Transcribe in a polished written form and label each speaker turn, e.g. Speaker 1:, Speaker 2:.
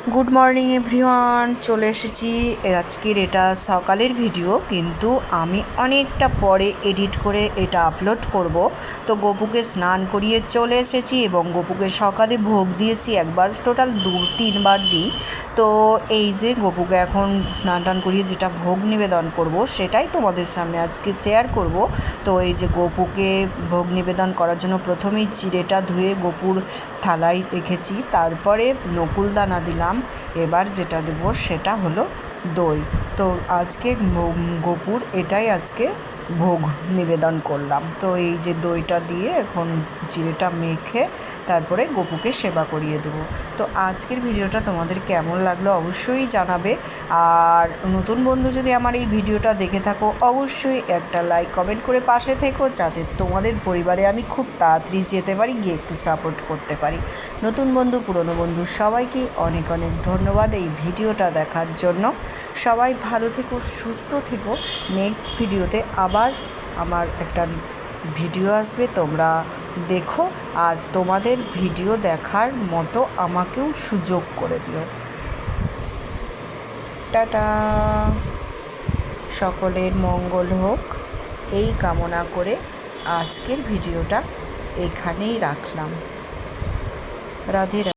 Speaker 1: Good morning everyone, চলে এসেছি। আজকের এটা সকালের ভিডিও, কিন্তু আমি অনেকটা পরে এডিট করে এটা আপলোড করব। তো গপুকে স্নান করিয়ে চলে এসেছি এবং গপুকে সকালে ভোগ দিয়েছি একবার, টোটাল 2-3 বার দিই। তো এই যে গপুকে এখন স্নান টান করিয়ে যেটা ভোগ নিবেদন করব সেটাই তোমাদের সামনে আজকে শেয়ার করব। তো এই যে গপুকে ভোগ নিবেদন করার জন্য প্রথমেই চিড়েটা ধুয়ে গপুর থালায় রেখেছি, তারপরে নকুলদানা দিলাম। এবার যেটা দেবো সেটা হলো দই। তো আজকে গপুর এটাই আজকে ভোগ নিবেদন করলাম। তো এই যে দইটা দিয়ে এখন চিড়েটা মেখে তারপরে গপুকে সেবা করিয়ে দেবো। তো আজকের ভিডিওটা তোমাদের কেমন লাগলো অবশ্যই জানাবে। আর নতুন বন্ধু যদি আমার এই ভিডিওটা দেখে থাকো অবশ্যই একটা লাইক কমেন্ট করে পাশে থেকো, যাতে তোমাদের পরিবারে আমি খুব তাড়াতাড়ি যেতে পারি, গিয়ে একটু সাপোর্ট করতে পারি। নতুন বন্ধু পুরনো বন্ধু সবাইকে অনেক অনেক ধন্যবাদ এই ভিডিওটা দেখার জন্য। সবাই ভালো থেকো, সুস্থ থেকো। নেক্সট ভিডিওতে আবার আমার একটা ভিডিও আসবে, তোমরা দেখো। আর তোমাদের ভিডিও দেখার মতো আমাকেও সুযোগ করে দিও। টাটা। সকলের মঙ্গল হোক এই কামনা করে আজকের ভিডিওটা এখানেই রাখলাম। রাধে রাধে।